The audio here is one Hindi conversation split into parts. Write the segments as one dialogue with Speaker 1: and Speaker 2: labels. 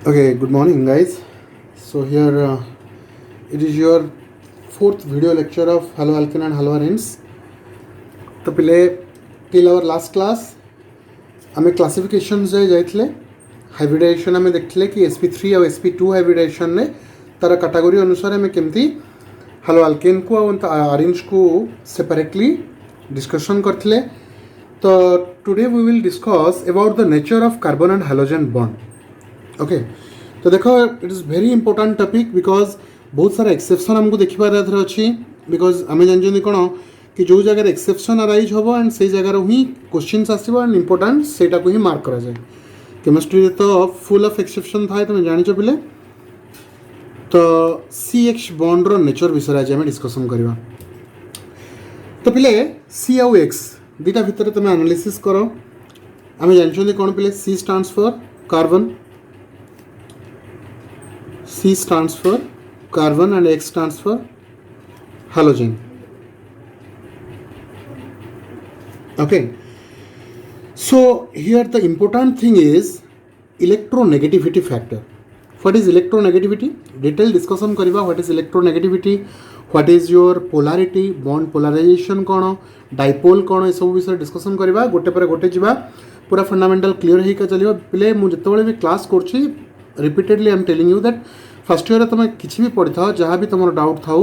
Speaker 1: Okay, good morning, guys. So here it is your fourth video lecture of haloalkane and haloarenes. तो पहले till our last class आमे classifications जाइथिले hybridization आमे देखथिले कि sp3 और sp2 hybridization ने तारा category अनुसार आमे केमती haloalkane को और arenes को separately discussion करथिले. तो today we will discuss about the nature of carbon and halogen bond. Okay तो देखो it is very important topic because बहुत सारा एक्सेप्शन आमको देखिबार अच्छी बिकॉज आम जानते कौन कि जो जगह एक्सेप्शन अराइज हम एंड से जगार ही क्वेश्चन आसो एंड इंपोर्टाट से ही मार्क करा जाए. केमिस्ट्री तो फुल ऑफ एक्सेप्शन थाए तुम जान पे. तो CH बॉन्ड रो नेचर विषय आज आम डिस्कसन करवा. तो पे C आउ X दुटा भितर तुम एनालिसिस कर. आम जानते कौन पे C stands for carbon, C stands for carbon and X stands for halogen. Okay. So here the important thing is electronegativity factor. What is electronegativity? Detail discussion करिबा. What is electronegativity? What is your polarity? Bond polarization कौन? Dipole कौन? ये सब विषय discussion करिबा. गोटे पर गोटे जिबा. पूरा फंडामेंटल क्लियर ही का चलिबा. पहले मु जतबेले भी क्लास करछि repeatedly I am telling you that first year तुम किसी भी पढ़ी था जहाँ भी तुम डाउट था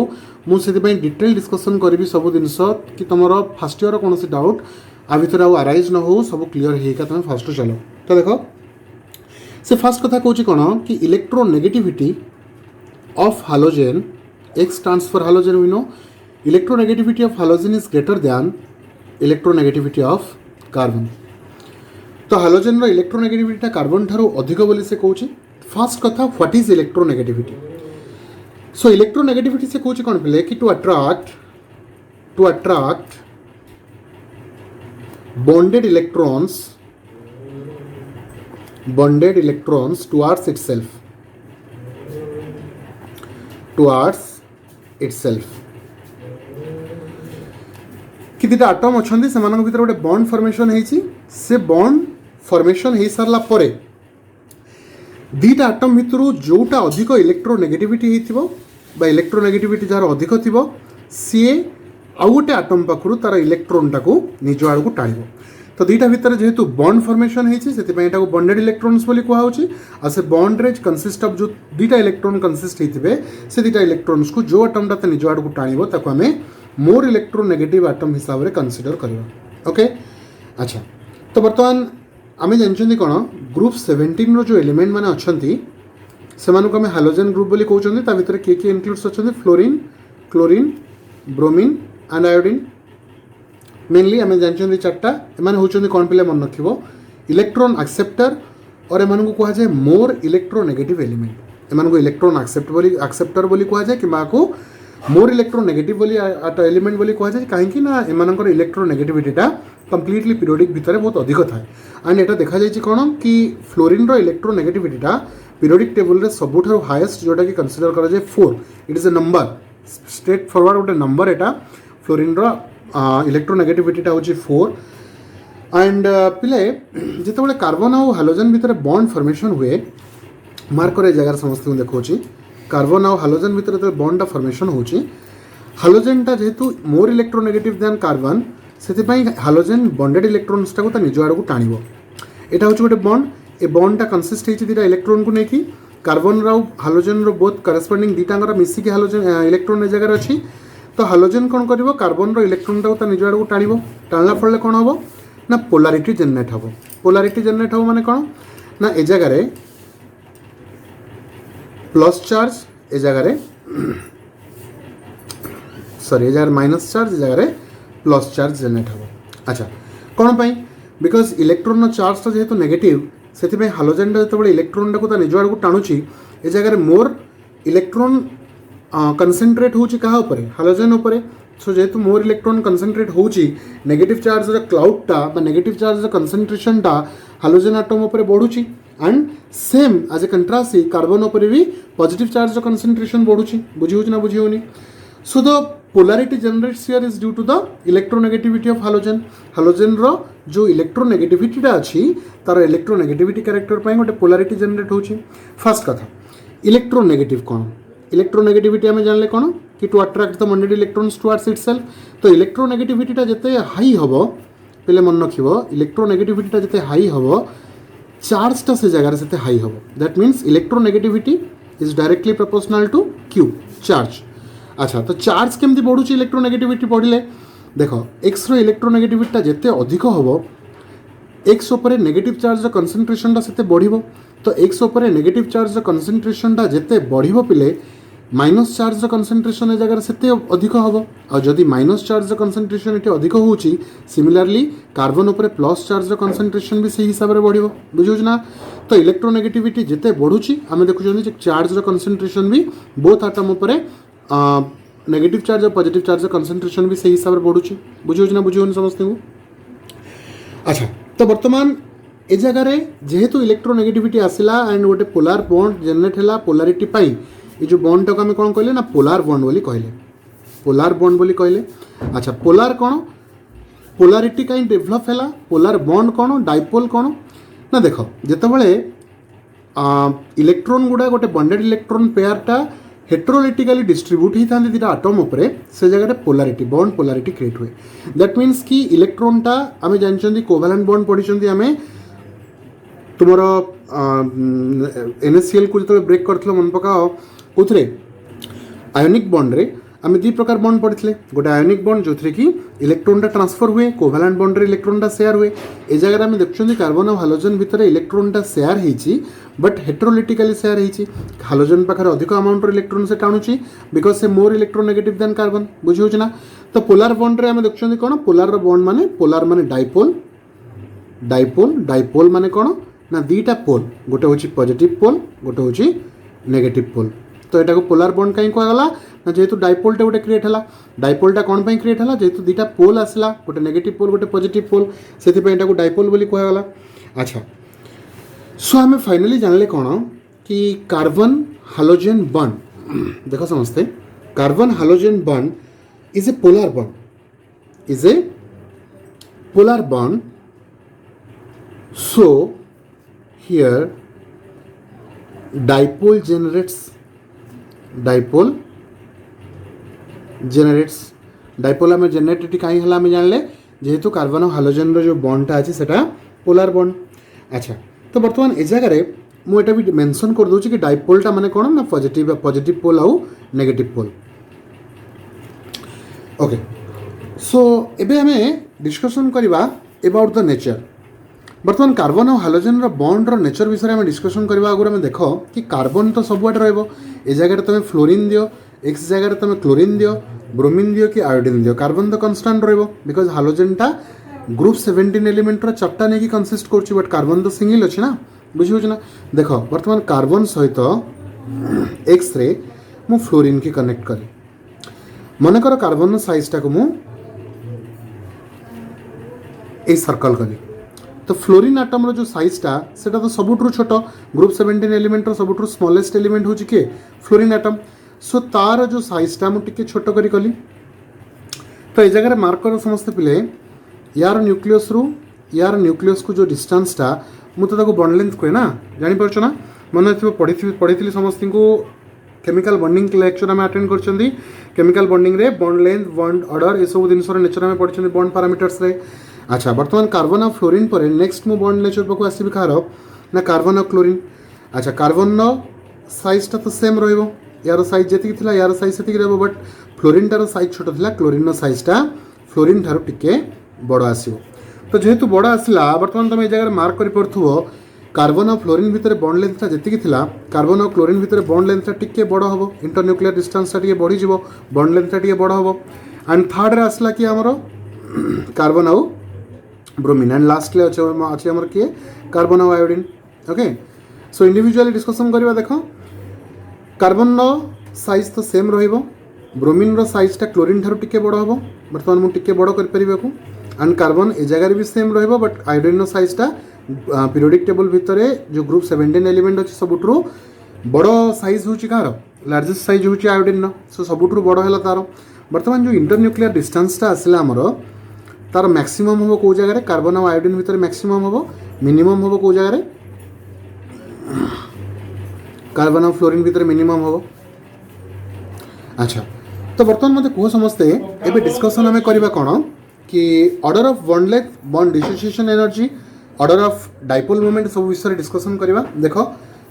Speaker 1: मुझे डिटेल डिस्कसन करी सब जिनस कि तुम फर्स्ट ईयर कौन डाउट आ भर आराइज न हो सब क्लीयर होगा तुम फर्स्ट चलो. तो देख से फर्स्ट कथा कौन कौन कि electronegativity of halogen X stands for halogen. We know electronegativity of halogen is greater than electronegativity of carbon. तो हालोजेन रो इलेक्ट्रोनेगेटिविटी कार्बन ठारू अधिक बोली से कहूँ. फर्स्ट कथा what is electronegativity. So electronegativity से कहूँ कौन पे कि to attract bonded electrons towards itself. कि दुटा आटम अच्छा से भर गोटे बॉन्ड फॉर्मेशन होती से बॉन्ड फॉर्मेशन हो सारा पर दीटा आटम भितर जोटा अधिक इलेक्ट्रोनेगेटिविटी होता इलेक्ट्रोनेगेटिविटी जार अधिक थी सी आउ गोटे आटम पाखु तार इलेक्ट्रोनटा को निज आड़ को टाण. तो दीटा भितर जेहेतु बॉन्ड फॉर्मेशन होती बॉन्डेड इलेक्ट्रॉन्स बोली कहूँ. आ से बॉन्ड रे कंसिस्ट ऑफ जो दीटा इलेक्ट्रॉन कंसिस्ट होते से दीटा इलेक्ट्रॉन्स को जो आटमटा निज आड़ को टाण ताको आम मोर इलेक्ट्रोनेगेटिव आटम हिसाब से कंसीडर करवा. ओके अच्छा. तो बर्तमान आम जानते कौन ग्रुप 17 रो जो एलिमेंट मैंने अच्छा से आम हालोजेन ग्रुप बोली कहते. ता भितर किए किए इनक्लूड्स अच्छा fluorine, chlorine, bromine and iodine. Mainly आम जानते चार्टा एम होती कौन पे मन रख इलेक्ट्रॉन एक्सेप्टर और एम कह जाए मोर इलेक्ट्रोनेगेटिव एलिमेंट. एम इलेक्ट्रॉन एक्सेप्टर बोली कह जाए कि मोर इलेक्ट्रोनेगेटिव बोली एलिमेंट बोली कह जाए कहीं एम इलेक्ट्रोनेगेटिविटीटा कंप्लीटली पीरियोडिक भितर बहुत अधिक थाए. एंड एटा देखा जाए कौन कि फ्लोरीन रो इलेक्ट्रोनेगेटिविटीटा पीरियोडिक टेबल रे सबुठारु हाईएस्ट जोटा कि कंसीडर करा जाए 4. It is a number straight forward गोटे नंबर. एटा फ्लोरीन रो इलेक्ट्रोनेगेटिविटीटा होची 4. एंड पिले जिते कार्बन आउ हालोजेन भितर बॉन्ड फॉर्मेशन हुए मार्क करे जगह समस्त देखो कार्बन आउ हालोजेन भितर जो बॉन्डटा फॉर्मेशन होची हालोजेनटा जेहेतु मोर इलेक्ट्रोनेगेटिव देन कार्बन से हालोजेन बॉन्डेड इलेक्ट्रॉन्स टाको निज आड़ को टाण. यहाँ हूँ गोटे बॉन्ड. ए बॉन्डटा कंसिस्ट होती दुटा इलेक्ट्रॉन को लेकिन कार्बन रो हालोजेन रो बोथ करस्पॉन्डिंग दुटांगर मिसिकी हालोजेन इलेक्ट्रॉन जगह अच्छी. तो हालोजेन कौन कर कार्बन रो इलेक्ट्रॉन टाको निज आड़ को टाणला फल कौन हम ना पोलारिटी जेनेट हम. पोलारिटी जेनेट हम माने कौन ना ए जगह प्लस चार्ज ए जगह सॉरी ए जगह माइनस चार्ज ए जगह प्लस चार्ज जेनेट हम. अच्छा कौन पाई बिकॉज इलेक्ट्रॉन चार्ज जेहेतु नेगेटिव से हालोजेन जो इलेक्ट्रॉन टाक निज आड़ को टाणुची ए जगह मोर इलेक्ट्रॉन कंसेंट्रेट होची कहा उपरे हालोजेन उपरे. सो जेहेतु मोर इलेक्ट्रॉन कंसेंट्रेट होची नेगेटिव चार्ज क्लाउडटा नेगेटिव चार्ज कंसेंट्रेशनटा हालोजेन आटम उपरे बढ़ुची. And same as a contrast carbon उपरे भी पॉजिटिव चार्ज कंसेंट्रेशन बढ़ुची. बुझी हो ना बुझी होनी. So the polarity generates here is due to the electronegativity of halogen. Halogen रो जो electronegativity टा अछि तार electronegativity character ପାଇଁ ଗୋଟେ polarity generate होछि. फर्स्ट कथा electronegative कोन electronegativity ଆମେ जानले कोन कि to attract the bonded electrons towards itself. तो electronegativity टा जते हाई हबो पहले मन रखिबो electronegativity टा जते हाई हबो चार्ज टा से जगह से हाई हबो. That means electronegativity is directly proportional to q charge. अच्छा तो चार्ज केमती बढ़ुची इलेक्ट्रोनेगेटिविटी बढ़िले देख एक्स रो इलेक्ट्रोनेगेटिविटी जिते अधिक हम एक्स उपर नेगेटिव चार्ज कनसेंट्रेशन से बढ़ तो एक्स उपर नेगेटिव चार्ज कनसेंट्रेशन जिते बढ़ पिले माइनस चार्ज कनसेंट्रेशन ए जगह से अधिक हम और जदि माइनस चार्ज कनसेंट्रेशन ये अधिक हो सिमिलरली कार्बन उपर प्लस चार्ज कनसेंट्रेशन भी से हिसाब से बढ़ बुझे ना. तो इलेक्ट्रोनेगेटिविटी जिते बढ़ुची आम देखुं चार्ज कनसेंट्रेशन भी बोथ आटम उपर नेगेटिव चार्ज और पॉजिटिव चार्ज कनसेंट्रेशन भी सही हिसाब से बढ़ुची बुझे ना बुझे समस्त को. अच्छा तो बर्तमान ए जगह जेहेतु इलेक्ट्रोनेगेटिविटी आसला एंड गोटे पोलार बॉन्ड जनरेट है पोलारिटी पाई ये जो बॉन्ड टाक आम कौन कहले ना पोलार बॉन्ड बोली कहले पोलार बॉन्ड बोली कहले. अच्छा पोलार कौन पोलारिटी कहीं डेभलप है पोलार बॉन्ड कौन डाइपोल कौन ना देख जितेबाला इलेक्ट्रोन गुड़ा गोटे बॉन्डेड इलेक्ट्रोन पेयरटा हेट्रोलिटिकली डिस्ट्रीब्यूट ही था दुटा आटम उपरे से जगह पोलारिटी बॉन्ड पोलारिटी क्रिएट हुए. दैट मीन्स कि इलेक्ट्रोनटा आम जानते कोवैलेंट बॉन्ड पढ़ी आम तुम NaCl को जो ब्रेक कर मन पकाओ उथरे आयोनिक बॉन्ड रे आम दी प्रकार बॉन्ड पढ़ी गोटे आयोनिक बॉन्ड जो थी कि इलेक्ट्रोनटा ट्रांसफर हुए कोवैलेंट बॉन्ड रे इलेक्ट्रोनटा शेयर हुए. ए जगह आम देखुं कार्बन और हालोजन भितर इलेक्ट्रोनटा शेयर होती बट हेट्रोलिटिकली शेयर होती हालोजन पाखे अधिक अमाउंट इलेक्ट्रोन से टाणुची बिकज से मोर इलेक्ट्रोनेगेटिव देन कार्बन बुझे ना. तो पोलार बॉन्ड रे आम देखुं कौन पोलार बॉन्ड माने पोलार माने डाइपोल डाइपोल डाइपोल माने कौन ना दीटा पोल गोटे हूँ पॉजिटिव पोल गोटे हूँ नेगेटिव पोल. तो यहाँ को पोलार बॉन्ड कहीं कहला ना जेहेतु डाइपोलटा गोटे क्रिएट है डाइपोलटा कौन पर क्रिएट है जेहेतु दीटा पोल आसला गोटे नेगेटिव पोल गोटे पॉजिटिव पोल से डाइपोल बोली कहला. अच्छा सो आम फाइनाली जानले कौन कि कार्बन हालोजेन बॉन्ड देख समस्ते carbon halogen bond is a polar bond so here dipole dipole आम जेनेरेट कहीं आम जानले जेहेतु कार्बन और हालोजेन जो बॉन्डटा अच्छे से पोलार बॉन्ड. अच्छा तो बर्तमान ए जगह मुझे भी मेंशन कर दूसरी कि डाइपोलटा माने कौन ना पॉजिटिव पोल आउ नेगेटिव पोल. ओके सो एबे हमें डिस्कशन करवा अबाउट द नेचर. बर्तमान कार्बन और हालोजेन बॉन्ड नेचर विषय में डिस्कशन करवा आगे आम देख कि कार्बन तो सबुआडे रहिबो ए जगह तुम फ्लोरीन दियो एक्स जगह तुम क्लोरीन दियो ब्रोमीन दियो कि आयोडीन दियो कार्बन तो कन्स्टांट रहिबो बिकज हालोजेनटा ग्रुप 17 एलिमेंट चार्टा नहीं कनसिस्ट कर बट कार्बन तो सिंगल अच्छे ना बुझे ना. देख बर्तमान कार्बन सहित एक्स रे मु फ्लोरीन की कनेक्ट करी मनकर कार्बन साइजटा को मु ए सर्कल कली तो फ्लोरीन आटम रो जो साइजटा सेटा तो सबुठु छोट ग्रुप 17 एलिमेंट सबुठु स्मॉलेस्ट एलिमेंट हूँ किए फ्लोरीन आटम. सो तार जो साइजटा मुझे छोट करी कली. तो ये जगह मार्क कर समस्ते पिले यार न्यूक्लियस को जो डिस्टेंसटा मुझे बॉन्ड लेंथ कहे ना जापर ना मन पढ़ी समस्त को केमिकल बॉन्डिंग लेक्चर आम अटेंड कर केमिकल बॉन्डिंग रे बॉन्ड लेंथ बॉन्ड ऑर्डर ये सब जिनसर नेचर आम पढ़ी बॉन्ड पैरामीटर्स रे. अच्छा बर्तमान कार्बन और फ्लोरीन पर नेक्स्ट मु बॉन्ड नेचर पाक आसबि कार ना कार्बन और क्लोरीन. अच्छा कार्बन साइजटा तो सेम रो यार साइज जी थी यार साइज से बट फ्लोरीनटार साइज छोट था क्लोरीन साइजटा फ्लोरीन ठार टिके बड़ आसो. तो जेहेतु बड़ आसला बर्तमान तुम ये जगह मार्क कर कार्बन और फ्लोरीन भितर बॉन्ड लेंथटा जी कार्बन और क्लोरीन भितर बॉन्ड लेंथटा टिके बड़ हम इंटरन्यूक्लियर डिस्टेंसटा टिके बढ़ी बॉन्ड लेंथटा टिके बड़ हम. एंड थर्ड रे आसला कि आमर कार्बन आउ ब्रोमीन एंड लास्टली अच्छे आमर किए कार्बन और iodine. Okay so individually discussion करवा देख कार्बन साइज तो सेम रहिबो ब्रोमीन साइजटा क्लोरीन ठार टिके बड़ हम बर्तमान मुझे बड़ कर एंड कार्बन ए जगह भी सेम रहिबो बट आयोडीन साइजटा पीरियोडिक टेबल भितर जो ग्रुप 17 एलिमेंट अच्छे सबुठु बड़ साइज हूँ कार लार्जेस्ट साइज हूँ आयोडीन सो सबुठु बड़ है तार बर्तमान जो इंटरन्यूक्लियर डिस्टेंसटा आसला आमर तार मैक्सिमम हम कौ जगह कार्बन और आयोडीन भितर मैक्सिमम हम मिनिमम हम कौ जगह कार्बन और फ्लोरीन भितर मिनिमम हम। अच्छा तो बर्तमान मत कह समस्ते एबे डिस्कशन आम करवा कौन कि order of bond length bond dissociation energy order of dipole moment सब विषय डिस्कशन करवा। देख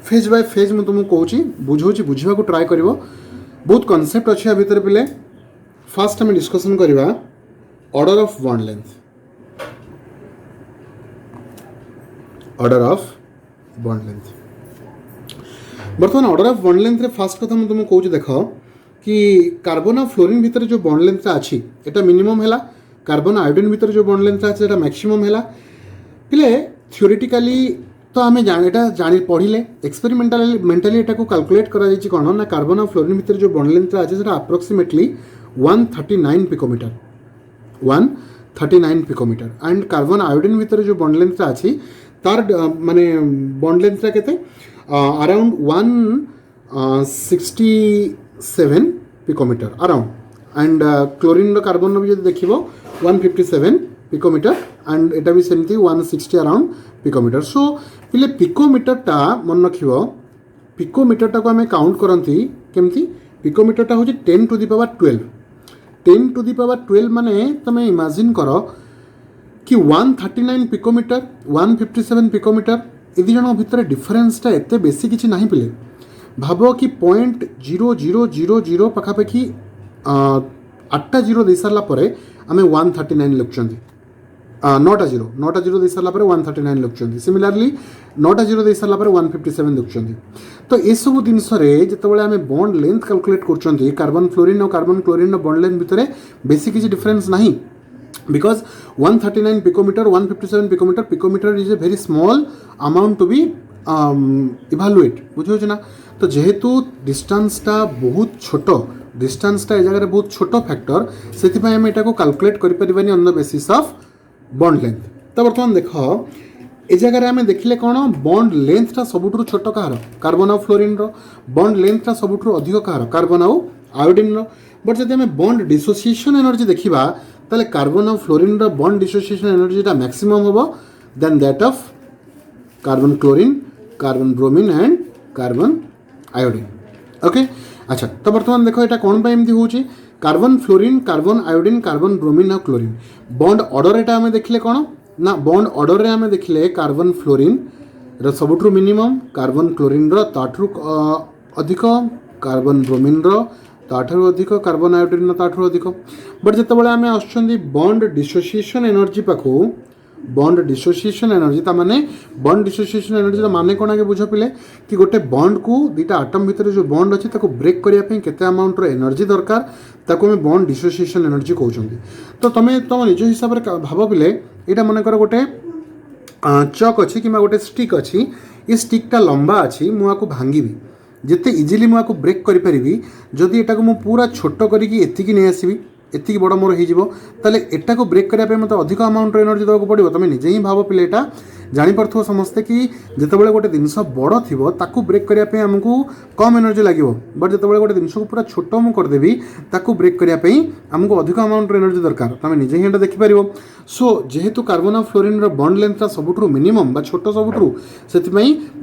Speaker 1: फेज बाय फेज मुझे तुमको कहूँ बुझाऊँ बुझा को ट्राए कर बहुत कॉन्सेप्ट अच्छी या भितर पिले। फास्ट आम डिस्कशन करवा order of bond length order of bond length बर्तमान ऑर्डर ऑफ बॉन्ड लेंथ रे फास्ट कथा मुझे तुमको कहूँ देख कि कार्बन और फ्लोरीन भितर जो बॉन्ड लेंथटा अच्छी एटा मिनिमम है कार्बन आयोडीन भितर जो बॉन्ड लेंथटा अच्छे मैक्सिमम है पिले थियोरेटिकली तो आम जानी पढ़ले एक्सपेरिमेंटाली एटा को कैलकुलेट करा कौन ना कार्बन और फ्लोरीन भितर जो बॉन्ड लेंथटा अच्छे approximately 139 picometre 139 picometre and carbon iodine भितर जो बॉन्ड लेंथटा अच्छी तार माने बॉन्ड लेंथटा केते around 167 picometre around and chlorine carbon भी जो देखिबो 157 पिकोमीटर एंड एटा भी सेमती 160 अराउंड पिकोमीटर। सो पिले पिकोमीटरटा मन रखिबो पिकोमीटरटा को आम काउंट करती केमती पिकोमीटरटा हूँ 10 to the power 12 10 to the power 12 माने तमे इमेजिन कर कि 139 पिकोमीटर 157 पिकोमीटर ए जन भितर डिफरेन्सटा एत बेसी किसी ना पिले भाव कि 0.0000 पाखापाखि 8टा जीरो दे सारापर आम 139 लिखुं 9टा जीरो दे सारापर 139 लिखुं सिमिलारली 9टा जीरो दे सारापर 157 लिखुं। तो ये सब जिनस जो आम बॉन्ड लेंथ कैलकुलेट कर कार्बन फ्लोरीन और कार्बन क्लोरीन बॉन्ड लेंथ भितर बेसी किसी डिफरेन्स नहीं because 139 picometre 157 picometre picometre is a very small amount to be evaluate बुझे ना। तो जेहेतु डिस्टेंसटा बहुत छोट डिस्टेंसटा ए जगह बहुत छोट फैक्टर से आम यहाँ कैलकुलेट करें on the basis of bond length. तो बर्तमान देख ए जगह आम देखिले कौन बॉन्ड लेंथटा सबुठ छोट कहार कार्बन और फ्लोरीन बॉन्ड लेंथटा सबुठ अधिक कहार कार्बन और आयोडीन बट जब आम बॉन्ड डिसोसिएशन एनर्जी देखा ताले कार्बन और फ्लोरीन बॉन्ड डिसोसिएशन एनर्जीटा मैक्सिमम हम then that of carbon chlorine carbon bromine and carbon iodine. Okay अच्छा तो बर्तमान देख यहाँ कौन एमती हो carbon fluorine carbon iodine carbon bromine और क्लोरीन बॉन्ड ऑर्डर एटा आम देखिले कौन ना बॉन्ड ऑर्डर आम देखिले कार्बन फ्लोरीन सबुठ मिनिमम कार्बन क्लोरीन ताठू अधिक कार्बन ब्रोमीन ताठू अधिक कार्बन आयोडीन ताठू अधिक बट जिते आम आसुँच बॉन्ड डिसोसिएशन एनर्जी पाखु बॉन्ड डिसोसिएशन एनर्जी माने बॉन्ड डिसोसिएशन एनर्जी माने कौन आगे बुझ पिले कि गोटे बॉन्ड को दुईटा आटम भितर जो बॉन्ड अच्छे ताको ब्रेक करने केते अमाउंट एनर्जी दरकार ताको आम बॉन्ड डिसोसिएशन एनर्जी कहते। तो तुम तुम निज हिसाब से भाव पिले यहाँ मनकर गोटे चक अच्छी कि गोटे स्टिक अच्छी ये स्टिकटा लंबा अच्छी मुझे भांगी जिते इजिली मुझे ब्रेक करी जदि एटा को पूरा छोट करी नहीं आसबि एति बड़ मोर हो एटा को ब्रेक करने मत अधिक अमाउंट एनर्जी देवाक पड़ो। तुम निजे ही भाव पिले एटा जापर समस्ते कि जितेबाला गोटे जिनस बड़ थी ताकू ब्रेक करने आमको कम एनर्जी लगे बट जिते गोटे जिनस को पूरा छोट मुझे करदेवी ताकू ब्रेक करने आमको अधिक अमाउंट एनर्जी दरकार तुम निजे ही देखिपार। सो जेहेतु कार्बन और फ्लोरीन बॉन्ड लेंथटा सबुठ मिनिमम बा छोट सबुठ से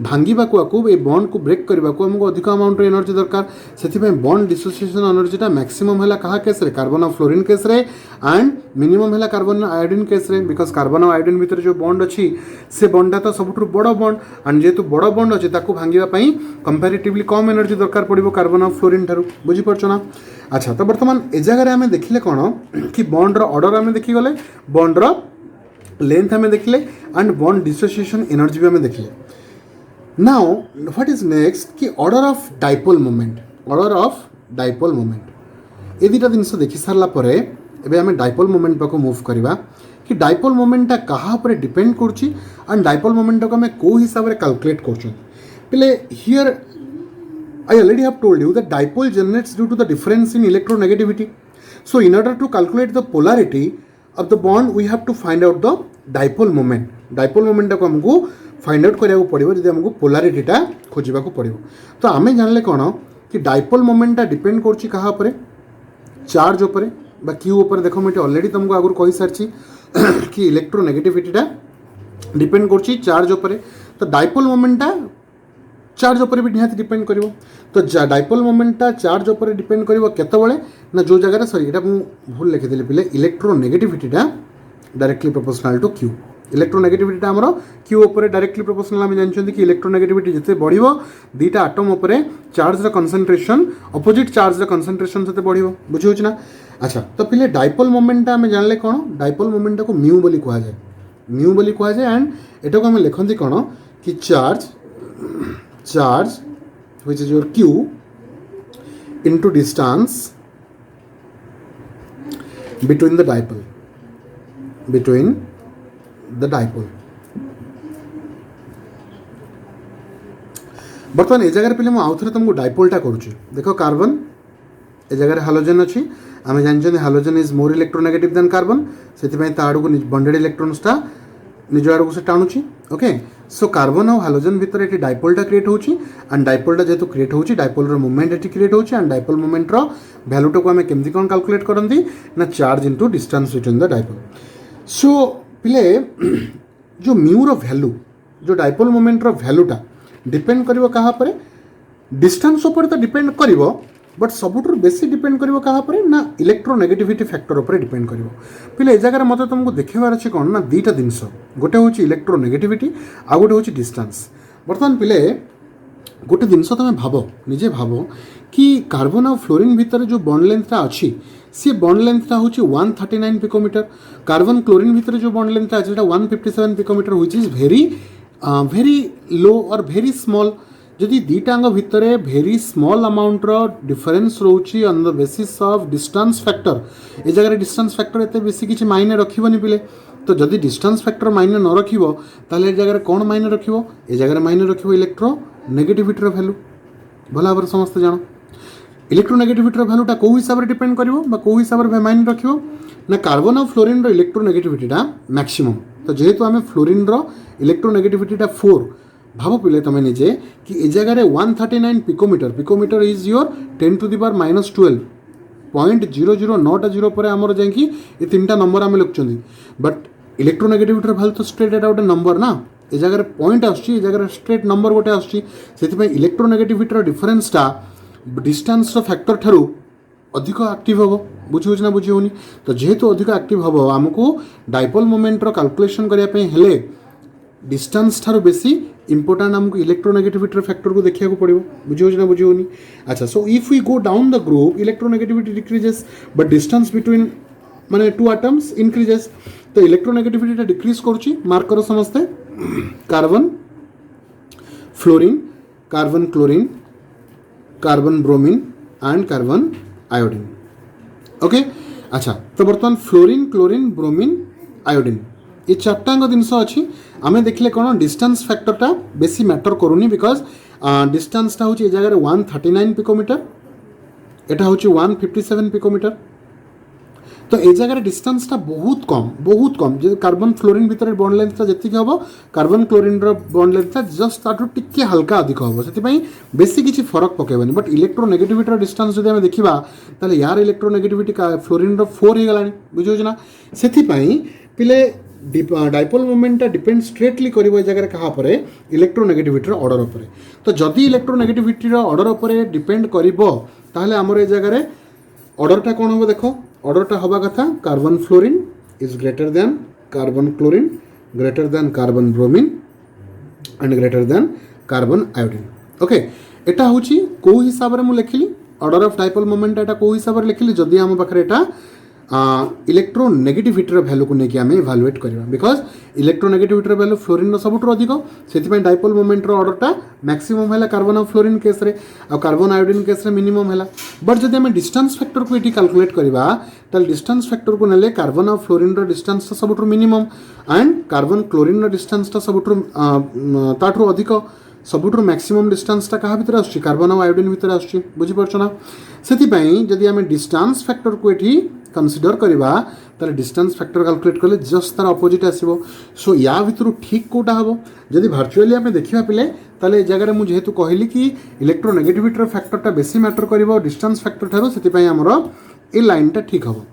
Speaker 1: भांगवाक ये बॉन्ड को ब्रेक करने को आमको अधिक अमाउंट एनर्जी दरकार से बॉन्ड डिसोसिएशन एनर्जीटा मैक्सिमम है क्या केस कार्बन और फ्लोरीन केस रे एंड मिनिमम है कार्बन आयोडीन केस रे बिकज कार्बन और आयोडीन भितर जो बॉन्ड अच्छी से बॉन्डटा तो सबुठ बड़ बॉन्ड एंड जेहेतु बड़ बॉन्ड अच्छे ताकू भांगापी कंपेरेटिवली कम एनर्जी दरकार पड़ो कार्बन और फ्लोरीन ठारू बुझीपार ना। अच्छा तो बर्तमान ए जगह आम देखिले कौन कि बॉन्ड ऑर्डर आम देखीगले बॉन्ड लेंथ आम देखिले एंड बॉन्ड डिसोसिएशन एनर्जी भी आम देखिले। नाउ व्हाट इज नेक्स्ट कि ऑर्डर ऑफ डाइपोल मोमेंट ये दुटा जिनस देखी सारापर एबे आम डाइपोल मोमेंट पाक मूव करवा कि डाइपोल मोमेंटा कहा पर डिपेंड करुच्ची एंड डाइपोल मोमेंटा को आम कौ हिसाब से कैलकुलेट कर पिले here I already have told you that dipole generates due to the difference in electronegativity. So in order to calculate the polarity of the bond we have to find out the dipole moment. Dipole moment को हमको find out करने को पड़ेगा जब हमको polarity टा खोजना को पड़ेगा। तो हमें जानले कौन कि dipole moment टा depend करची कहाँ पर चार्ज उपरे बा क्यू उपरे देखो मुझे ऑलरेडी तुमको आगुरी कही सारी कि इलेक्ट्रोनेगेटिविटीटा डिपेंड कर चार्ज उपरे। तो डाइपोल मोमेंटा चार्ज उपर भी निहाती डिपेंड कर। तो डाइपोल मोमेंटा चार्ज उपर डिपेंड कर केतबेले ना जो जगह सॉरी ये भूल लिखिदेली पिले इलेक्ट्रोनेगेटिविटीटा डायरेक्टली प्रोपोर्शनल टू क्यू। इलेक्ट्रोनेगेटिविटीटा आमर क्यू उपर डायरेक्टली प्रोपोर्शनल आम जानते कि इलेक्ट्रोनेगेटिविटी जिते बढ़िबो दुईटा आटम उपर चार्ज र कंसंट्रेशन अपोजिट चार्ज र कंसंट्रेशन से बढ़िबो बुझी होछि ना। अच्छा तो पिले डाइपोल मोमेंटा आम जानले कौन डाइपोल मोमेंटा को म्यू बोली कहा जाए म्यू बोली कहा जाए एंड एटा को आम लिखती कौन कि charge which is your q into distance between the dipole बर्तमान ए जगह पे आउ थे तुमको डाइपोलटा करुच्ची देख कार्बन ए जगह हालोजेन अच्छी आम जानते halogen is more electronegative than carbon से आड़ को बंडेड इलेक्ट्रॉन्सटा निज आड़ को से टाणुची ओके। सो कार्बन और हालोजेन भितर ये डाइपोलटा क्रिएट होची एंड डाइपोलटा जेहेतु क्रिएट होची डाइपोल मूवमेंट ये क्रिएट होची एंड डाइपोल मूवमेंट वैल्यूटा को आम केमती कौन कैलकुलेट करती ना charge into distance between the dipole. So पिले जो म्यूर वैल्यू जो डाइपोल मूवमेंट वैल्यूटा डिपेंड करिवो कहा पर डिस्टेंस ऊपर तो डिपेंड करिवो बट सबुठ बेसी डिपेंड करिवो कहा पर ना इलेक्ट्रोनेगेटिविटी फैक्टर ऊपर डिपेंड करिवो। पिले ए जगह मत तुमको देखेबार अछि कोन ना दुईटा जिनस गोटे होची इलेक्ट्रोनेगेटिविटी आ गोटे होची डिस्टेंस। बर्तमान पिले गोटे जिनस तुम भाव निजे भाव कि कार्बन और फ्लोरीन भितर जो बॉन्ड लेंथटा अच्छी सी बॉन्ड लेंथटा होची 139 पिकोमीटर कार्बन क्लोरीन भितर जो बॉन्ड लेंथटा अछि 157 picometre which is very low और वेरी स्मॉल। जदि दुईटांग भितर भेरी स्मॉल अमाउंट डिफरेन्स रोची on the basis of distance factor ए जगह डिस्टेंस फैक्टर एते बेसी किछि मायने रखिबनी पिले। तो जदि डिस्टेंस फैक्टर मायने न रखिबो ताले ए जगह कौन मायने रखिबो ए जगह मायने रखिबो इलेक्ट्रोनेगेटिविटी वैल्यू भला भाव समस्त जान इलेक्ट्रोनेगेटिविटी वैल्यूटा कौ हिसाब से डिपेंड करिवो बा कौ हिसाब से मायने रखिबो ना कार्बन और फ्लोरीन रो इलेक्ट्रोनेगेटिविटीटा मैक्सिमम। तो जेहेतु आम फ्लोरीन रो इलेक्ट्रोनेगेटिविटीटा 4 भाव पिले तुम निजे कि ए जगह 139 picometre is your 10 to the power -12 .0090 पर आमर जाकि ये तीन नंबर आम लिखुं बट इलेक्ट्रोनेगेटिविटी वैल्यू तो स्ट्रेट एटा गोटे नंबर ना ए जगह पॉइंट आसुची ए जगह स्ट्रेट नंबर गोटे आसुची से इलेक्ट्रोनेगेटिविटी डिफरेन्सटा डिस्टेंस फैक्टर ठारू अधिक एक्टिव हम बुझी होना बुझी होनी। तो जेहेतु अधिक एक्टिव हम आमको डाइपोल मोमेंट कैलकुलेशन करने हेले डिस्टेंस ठारू बेसी इंपोर्टेंट आमको इलेक्ट्रोनेगेटिविटी फैक्टर को देखा पड़ो बुझी होना बुझी होनी। अच्छा so if we go down the group electronegativity decreases but distance between माने टू एटम्स इंक्रीजेस। तो इलेक्ट्रोनेगेटिविटी डिक्रीज करुच्ची मार्क करो समस्ते carbon fluorine carbon chlorine carbon bromine and carbon iodine okay. अच्छा तो बर्तमान फ्लोरीन क्लोरीन ब्रोमीन आयोडीन ये चार्टांग जिनस अच्छी आम देखले कौन डिस्टेंस फैक्टरटा बेसी मैटर करूनी बिकज डिस्टेंसटा हूँ ये जगह 139 पिकोमीटर एटा हूँ 157 पिकोमीटर। तो ये जगह डिस्टेंसटा बहुत कम जो कार्बन फ्लोरीन भितर बॉन्ड लेंथटा जी हम कार्बन क्लोरीन बॉन्ड लेंथटा जस्ट ताठू टिके हल्का अधिक हम से बेसी किसी फरक पकेबनी। बट इलेक्ट्रोनेगेटिविटी डिस्टेंस जो आम देखा ताले यार इलेक्ट्रोनेगेटिविटी फ्लोरीन 4 हो गलानी बुझे ना से पिले डाइपोल मोमेंटा डिपेंड स्ट्रेटली कर जगह कहा पर इलेक्ट्रोनेगेटिविटी ऑर्डर उपर। तो जदि इलेक्ट्रोनेगेटिविटी ऑर्डर उपर डिपेंड कर आमर ए जगह ऑर्डरटा कौन हम देख ऑर्डरटा हवा कथा carbon fluorine is greater than carbon chlorine greater than carbon bromine and greater than carbon iodine okay. एटा हूँ कौ हिसाब से मुझे लिखिली ऑर्डर ऑफ डाइपोल मोमेंट एटा कौ हिसाब से लिखिली जदि आम पाखे एटा इलेक्ट्रोनेगेटिविटी वैल्यू को लेकिन आम इभालुएट करवा बिकज इलेक्ट्रोनेगेटिविटी वैल्यू फ्लोरीन सबुठ अधिक से डाइपोल मोमेंट ऑर्डरटा मैक्सिमम है कार्बन और फ्लोरीन केस रे आ कार्बन आयोडीन केस रे मिनिमम है। बट जब आम डिस्टेंस फैक्टर को ये कैलकुलेट करवा ताल डिस्टेंस फैक्टर को नेले कार्बन और फ्लोरीन डिस्टेंसटा सबुठ मिनिमम एंड कार्बन क्लोरीन डिस्टेंसटा सबुठ ताठू अधिक सबुठ मैक्सिमम डिस्टेंसटा क्या भितर आसुची कार्बन और आयोडीन भितर आसुची बुझीपारछ ना। से जदि आम डिस्टेंस फैक्टर को ये कंसीडर करवा ताले डिस्टेंस फैक्टर कैलकुलेट कले जस्ट तार अपोजिट आसो। सो या भितर ठीक कोटा हम जदि भार्चुअली आम देखा पिले ताले जगह मुझे कहली कि इलेक्ट्रोनेगेटिविटी फैक्टरटा बेसी मैटर कर डिस्टेंस फैक्टर ठारू से आमर ए लाइनटा ठीक हम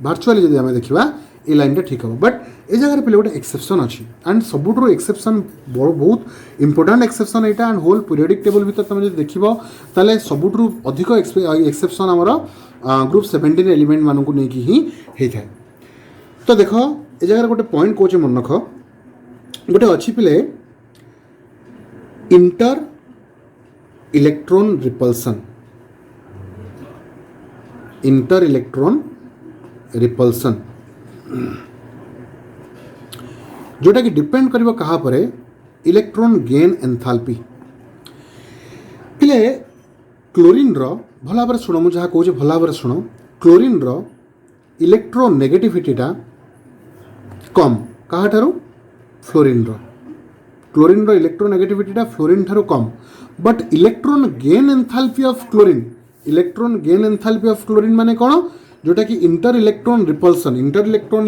Speaker 1: भार्चुआली जब आम देखा ए लाइनटा ठीक हम बट ए जगह पे गोटे एक्सेप्शन अच्छी एंड सबुठ एक्सेप्शन बहुत इंपोर्टाट एक्सेप्शन यहाँ एंड होल पीरियडिक टेबल भर तुम जो देख ताले सबुठ अधिक एक्सेप्शन आमर ग्रुप 17 एलिमेंट मानक नहीं ही होता है। तो देख ए जगह गोटे पॉइंट कौचे मन रख गोटे अच्छी पिले inter electron repulsion inter electron repulsion जोटा कि डिपेंड करिबो कहा पर इलेक्ट्रॉन गेन एंथैल्पी पिले क्लोरीन रो भला भाव शुण मुझे कहे भला भाव शुण क्लोरीन रो इलेक्ट्रोनेगेटिविटीटा कम कहा ठारू फ्लोरीन रो क्लोरीन रो इलेक्ट्रोनेगेटिविटीटा फ्लोरीन ठारू कम but electron gain enthalpy of chlorine electron gain enthalpy of chlorine माने कौन जोटा कि inter electron repulsion inter electron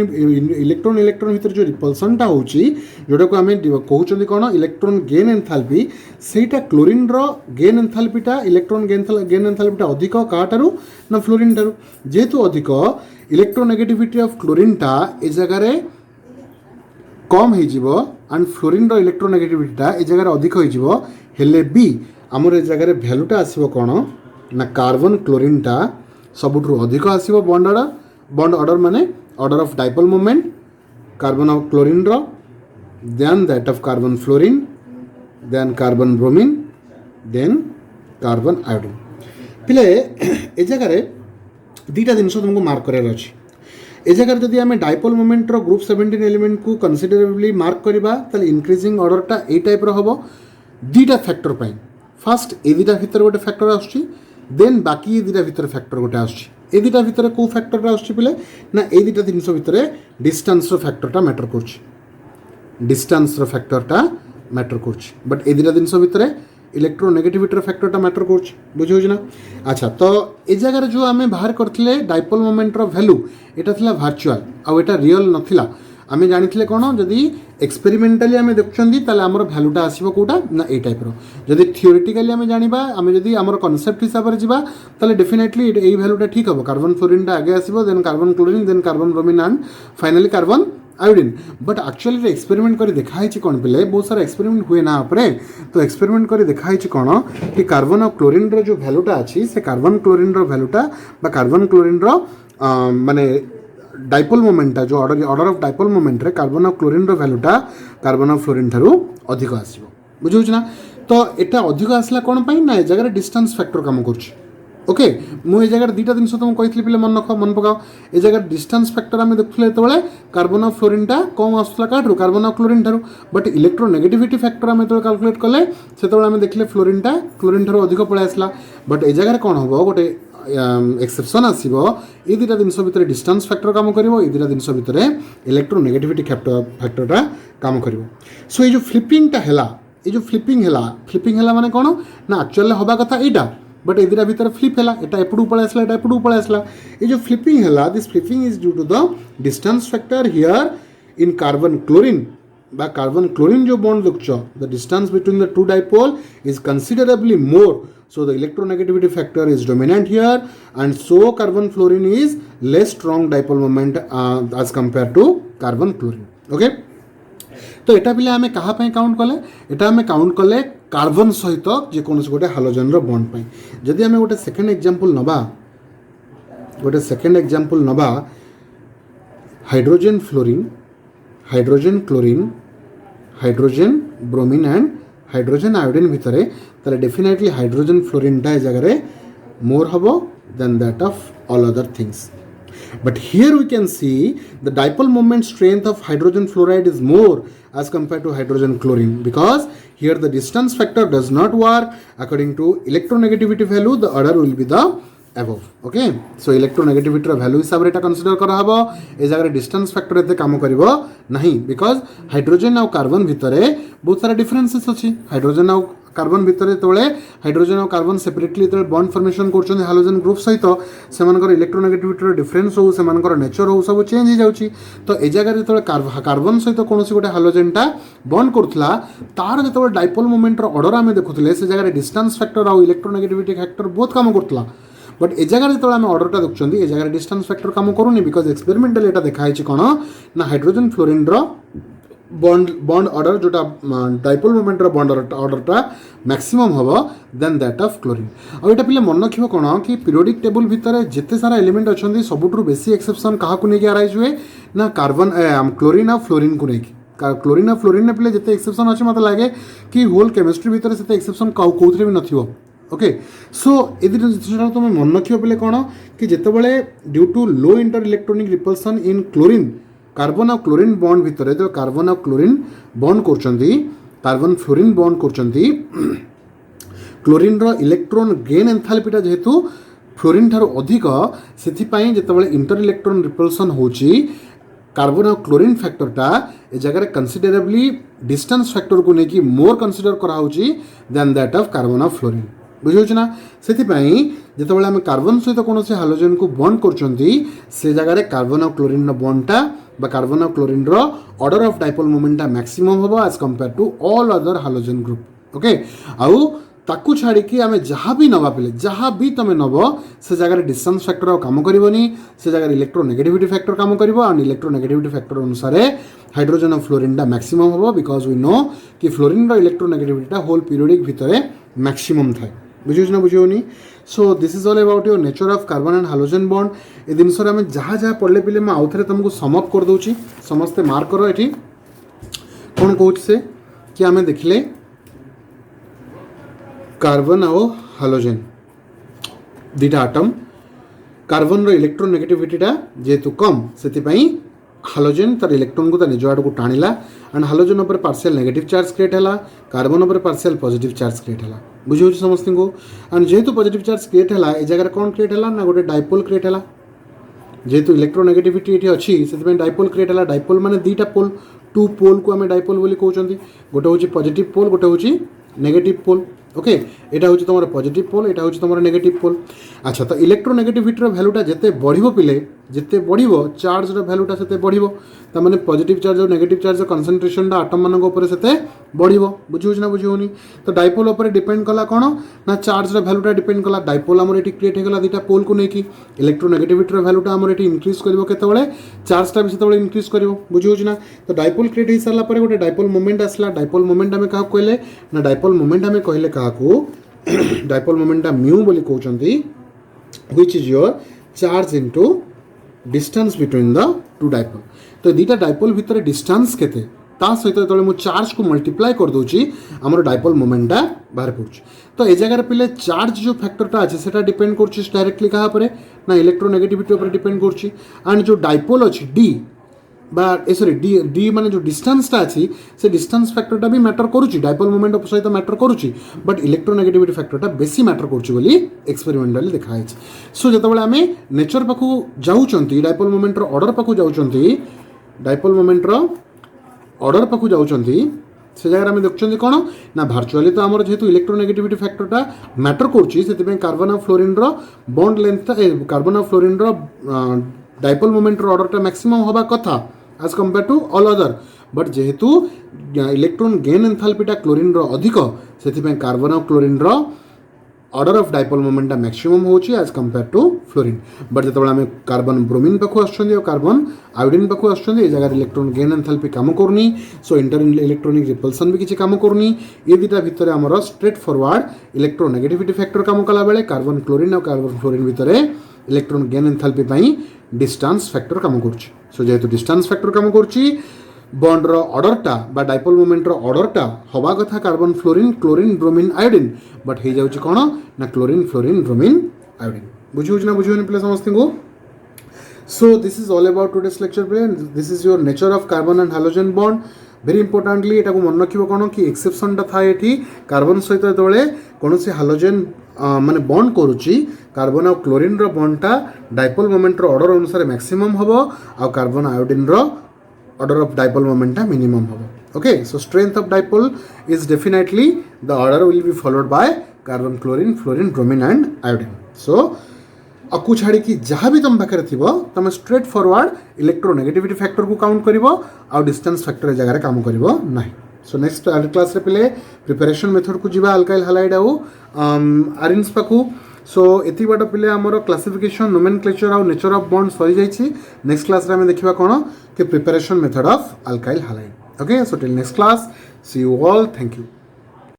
Speaker 1: electron भीतर जो रिपल्सनटा होची जोटा को आम कहते कौन इलेक्ट्रॉन गेन एंथैल्पी सेटा क्लोरीन रो गेन एंथैल्पीटा इलेक्ट्रॉन गेन एंथैल्पीटा अधिक काटारू ना फ्लोरीन ठारू जेहेतु अधिक इलेक्ट्रोनेगेटिविटी ऑफ क्लोरीनटा ए जगार कम हो एंड फ्लोरीन रो इलेक्ट्रोनेगेटिविटीटा ए जगार अधिक हो हेले भी आमर ए जगार भैल्यूटा आसीबो कौन ना कार्बन क्लोरीनटा सबुठ अधिक आसीबो बॉन्ड ऑर्डर माने order of dipole moment carbon of chlorine रो then that of carbon fluorine then carbon bromine then carbon iodine पिले ए जगार दीटा जिन तुमको मार्क करार अच्छी ए जगार जदि आम डाइपोल मोमेंट रो ग्रुप 17 एलिमेंट को कनसिडरेबली मार्क करबा ताले इंक्रीजिंग ऑर्डरटा ए टाइप रो हबो दीटा फैक्टर पाई फास्ट ए दीटा भीतर गोटे फैक्टर आछी देन बाकी दुटा भीतर फैक्टर गोटे आसुची ए दुटा भीतर कौ फैक्टर आसुची पिले ना ए दुटा जिनस भीतर डिस्टेंस रो फैक्टरटा मैटर करछि डिस्टेंस रो फैक्टरटा मैटर करछि बट ए दुटा जिनस भीतर इलेक्ट्रोनेगेटिविटी रो फैक्टरटा मैटर करछि बुझियो ना। अच्छा तो ए जगह जो आमे बाहर करथिले डाइपोल मोमेंट रो वैल्यू एटा थिला वर्चुअल आ एटा रियल नथिला आमे जानिथिले कोन जदि एक्सपेरिमेंटली आमे देखछन्ती ताले हमर वैल्यूटा आसीबो कोटा ना ए टाइप रो जदि थियोरेटिकली आमे जानिबा आमे जदि हमर कांसेप्ट हिसाब रे जिबा ताले डेफिनेटली ए वैल्यूटा ठीक हबो कार्बन फ्लोरीन टा आगे आसीबो then carbon chlorine then carbon bromine and finally carbon iodine but actually experiment कर देखाई कौन पे बहुत सारा एक्सपेरिमेंट हुए ना आपरे तो एक्सपेरिमेंट कर देखाई कौन कि कार्बन और क्लोरीन रो जो वैल्यूटा अच्छी से कार्बन क्लोरीन रो वैल्यूटा कार्बन क्लोरीन रो माने डाइपोल मोमेंटा जो ऑर्डर ऑफ डाइपोल मोमेंट रे कार्बन ऑफ क्लोरीन रो वैल्यूटा कार्बन ऑफ फ्लोरीन ठारू अधिक आसीबो बुझुछ ना। तो एटा अधिक आसला कोन पई ना ए जगह डिस्टेंस फैक्टर काम करछ ओके मु ए जगह दुटा जिन तुमको कही पे मन पकाओ ए जगह डिस्टेंस फैक्टर आम देखुले जो कार्बन ऑफ फ्लोरीन टा कम आसला काठू कार्बन ऑफ क्लोरीन ठारू बट इलेक्ट्रोनेगेटिविटी फैक्टर आम जो कैलकुलेट कले से आम देखले फ्लोरीन टा क्लोरीन ठारू अधिक पळै आसला बट ए जगह कौन हम गोटे एक्सेप्शन आसीबो ए दुटा जिनस भीतर डिस्टेंस फैक्टर काम करिवो ए दुटा जिनस भीतर इलेक्ट्रोनेगेटिविटी फैक्टरटा काम करिवो। सो ये जो फ्लिपिंग टा हैला ये जो फ्लिपिंग हैला माने कोन ना एक्चुअली हबा कथा एटा बट ए दुटा भीतर फ्लिप हैला एटा एपडू पळे आसला एटा एपडू पळे आसला ये जो फ्लिपिंग हैला this flipping is due to the distance factor here in carbon chlorine by carbon chlorine जो bond देखो the distance between the two dipole is considerably more so the electronegativity factor is dominant here and so carbon fluorine is less strong dipole moment as compared to carbon chlorine okay तो एटा पिले आमे कहा पई काउंट कले एटा आमे काउंट कले कार्बन सहित जे कोनस गोटे हालोजन रो बॉन्ड पई जदि आमे गोटे सेकंड एग्जांपल नबा hydrogen fluorine hydrogen chlorine hydrogen bromine and hydrogen iodine भितर ताले डेफिनेटली हाइड्रोजन फ्लोरीन टा जगह मोर हबो then that of all other things but here we can see the dipole moment strength of hydrogen fluoride is more as compared to hydrogen chlorine because here the distance factor does not work according to electronegativity value the order will be the above okay so electronegativity row value हिसाब रे एटा कंसीडर करा हबो ए जगह डिस्टेंस फैक्टर एते काम करिवो नहीं बिकॉज हाइड्रोजन और कार्बन भितरे बहुत सारा डिफरेंसेस अछि हाइड्रोजन और कार्बन भितर तोले हाइड्रोजन और कार्बन सेपरेटली तो बॉन्ड फॉर्मेशन करछन हाइड्रोजन ग्रुप सहित सेमानकर इलेक्ट्रोनेगेटिविटी रो डिफरेंस हो सेमानकर नेचर हो सब चेंज हो जाउची तो ए जगह तो कार्बन सहित कोनोसी गोटे हाइड्रोजनटा बॉन्ड करथला तार जतो डाइपोल मोमेंट रो ऑर्डर आमे देखुथले से जगह डिस्टेंस फैक्टर और इलेक्ट्रोनेगेटिविटी फैक्टर बहुत काम करथला बट ए जगह जो आम ऑर्डरटा देखुं ए जगह डिस्टेंस फैक्टर काम करूनी बिकज एक्सपेरिमेंटली एटा देखाई कौन ना हाइड्रोजन फ्लोरीन बॉन्ड ऑर्डर जोटा डाइपोल मोमेंट बॉन्ड ऑर्डरटा मैक्सिमम हम देन दैट ऑफ क्लोरीन और ये पे मन रखियो कौन कि पीरियोडिक टेबल भितर जिते सारा एलिमेंट अच्छा सबुठ बेसी एक्सेप्शन क्या नहीं आराइज हुए ना कार्बन क्लोरीन और फ्लोरीन को लेकिन क्लोरीन और फ्लोरीन पे जिते एक्सेप्शन अच्छे मतलब लगे कि होल केमिस्ट्री भितर से एक्सेप्शन कौन भी न ओके सो ये तुम मन रखियो पे कौन कि जितेबाला due to low inter electronic repulsion in chlorine carbon और क्लोरीन बॉन्ड भितर जो कार्बन और chlorine bond carbon fluorine bond chlorine रो इलेक्ट्रॉन गेन एंथैल्पीटा जेहेतु फ्लोरीन ठार अधिक से जितेबाला इंटर इलेक्ट्रॉन रिपल्सन होची कार्बन और क्लोरीन फैक्टरटा ए जगह कंसीडरेबली डिस्टेंस फैक्टर को लेकिन मोर कंसीडर कराऊँगी देन दैट ऑफ कार्बन और फ्लोरीन बुझे ना से जितेबाला आम कार्बन सहित कौन से हालोजेन को बॉन्ड कर जगह कार्बन और क्लोरीन बॉन्डटा बा कार्बन और क्लोरीन ऑर्डर ऑफ डाइपोल मोमेंटा मैक्सिमम हम as compare to all other halogen group okay आउ ताकू छाड़ी आम जहाँ भी नवा पे जहाँ भी तुम नब से जगह डिस्टेंस फैक्टर काम करनी से जगह इलेक्ट्रोनेगेटिविटी फैक्टर काम कर इलेक्ट्रोनेगेटिविटी फैक्टर अनुसार हाइड्रोजन और फ्लोरीन मैक्सिमम हम बिकज वी नो कि फ्लोरीन इलेक्ट्रोनेगेटिविटी होल पीरियोडिक भितर मैक्सिमम थाए बुझे ना बुझेनि so this is all about your nature of carbon and halogen bond ए जिनस आम जहाँ जहाँ पढ़ले पे मैं आउ थे तुमको समअप कर दूँ समस्ते मार्क कर ये कौन कौन से कि आम देखले कार्बन और हालोजेन दुटा आटम कार्बन इलेक्ट्रोनेगेटिविटीटा जेहेतु कम से हालोजेन तार इलेक्ट्रॉन को निज आड़ को टाणिला एंड हालोजेन उपर पार्शियल नेगेटिव चार्ज क्रिएट है कार्बन उपर पार्शियल पॉजिटिव चार्ज क्रिएट है बुझे समस्त को एंड जेहेतु पॉजिटिव चार्ज क्रिएट है ए जगह कौन क्रिएट है ना गोटे डाइपोल क्रिएट है जेहेतु इलेक्ट्रोनेगेटिविटी ये अच्छी से डाइपोल क्रिएट है डाइपोल माने दुटा पोल टू पोल को आम डाइपोल बोली कहते गोटे हूँ पॉजिटिव पोल गोटे हूँ नेगेटिव पोल ओके यहाँ हूँ तुम पॉजिटिव पोल यहाँ हूँ तुम नेगेटिव पोल अच्छा तो इलेक्ट्रोनेगेटिविटी भैल्यूटा जिते बढ़ो पिले जिते बढ़ो चार्ज भैल्यूटा से बढ़ो तमाने पॉजिटिव चार्ज और नेगेटिव चार्ज कंसंट्रेशन आटम मान से बढ़ो बुझे ना बुझे तो डाइपोल उपर डिपेंड कला कौन ना चार्ज भैल्यूटा डिपेंड कला डाइपोल आमर ये क्रिएट होगा दुटा पोल को लेकिन इलेक्ट्रोनेगेटिविटी भैल्यूटा आमर ये इंक्रीज कर चार्जटा भी से इंक्रीज कर बुझे ना तो डाइपोल क्रिएट हो सारापर गोटे डाइपोल मोमेंट आसला डाइपोल मोमेंट आम क्या कहले ना डाइपोल मोमेंट आम कहले क्या डाइपोल मोमेंटा म्यू बोली कहते which is your charge into distance between the two dipole तो दुटा डाइपोल भितर डिस्टेंस केते ता सहित जो मुझे चार्ज को मल्टीप्लाई कर दूची आमर डाइपोल मोमेंटा बाहर पड़ुछ तो ये जगह पे चार्ज जो फैक्टरटा अच्छे से डिपेंड कर डायरेक्टली क्या ना इलेक्ट्रोनेगेटिविटी डिपेंड कर एंड जो डाइपोल अच्छी डी सॉरी डी डी माने जो डिस्टेंसटा अच्छी से डिस्टेंस फैक्टरटा भी मैटर करुच्ची डाइपोल मोमेंट सहित मैटर करुच्ची बट इलेक्ट्रोनेगेटिविटी फैक्टरटा बेसी मैटर करुच्ची बोली एक्सपेरिमेंटाली देखाई सो जितेबाला आम नेचर पाखु जाऊँच डाइपोल मोमेंटर ऑर्डर पाखु जाऊँच डाइपोल मोमेंटर ऑर्डर पाखु जाऊँच से जगह आम देखुं कौन ना भार्चुआली तो आमर जेहेतु इलेक्ट्रोनेगेटिविटी फैक्टरटा मैटर करुच्ची कार्बन और फ्लोरीन बॉन्ड लेंथ कार्बन और फ्लोरीन डाइपोल मोमेंटर ऑर्डरटा मैक्सिमम हवा कथा as compare to all other but जेहेतु इलेक्ट्रॉन गेन एंथैल्पीटा क्लोरीन अधिक से कार्बन और क्लोरीन ऑर्डर ऑफ डाइपोल मोमेंटा मैक्सिमम होची as compare to fluorine but जो आम कार्बन ब्रोमीन पाखु आसुँच कार्बन आयोडीन पाखु आसुँच ये जगह इलेक्ट्रॉन गेन एंथैल्पी काम करनी सो इंटर इलेक्ट्रोनिक रिपल्सन भी किसी काम करनी ये दुटा भितर आमर स्ट्रेट फॉरवर्ड इलेक्ट्रोनेगेटिविटी फैक्टर काम कला बेले कार्बन क्लोरीन और कार्बन फ्लोरीन भितर electron gain enthalpy distance factor काम करुच्ची सो जेहेतु डिस्टेंस फैक्टर काम करुच्ची बॉन्डर ऑर्डरटा बा डाइपोल मोमेंटर ऑर्डरटा हवा कथा carbon fluorine chlorine bromine iodine but हो जाऊँगी कौन ना क्लोरीन फ्लोरीन ब्रोमीन आयोडीन बुझे ना बुझे पे समस्त को so this is all about today's lecture पे this is your nature of carbon and halogen bond very importantly यहाँ मन रख कौन कि एक्सेप्शनटा थाए ये कार्बन सहित जो कौन से हालोजेन माने बॉन्ड करुच्ची कार्बन और क्लोरीन बॉन्डटा डाइपोल मोमेंटर ऑर्डर अनुसार मैक्सिमम हम आ carbon iodine order of dipole मोमेंटा मिनिमम हम okay so strength of dipole is definitely the order will be followed by carbon chlorine fluorine bromine and iodine so अकु छाड़ी कि जहाँ भी तुम पाखे थी तुम स्ट्रेट फॉरवर्ड इलेक्ट्रोनेगेटिविटी फैक्टर को काउंट कर डिस्टेंस फैक्टर जगह काम कर ना सो नेक्स्ट क्लास रे पे प्रिपरेशन मेथड को जीवा अल्काइल हालाइड आउ आरिन्स पाखु सो एति बाट पिले आमर क्लासिफिकेशन नोमेनक्लेचर आउ नेचर ऑफ बॉन्ड सरी जाइछि नेक्स्ट क्लास रे हम देखिबा कोन कि preparation method of alkyl halide okay so till next class see you all thank you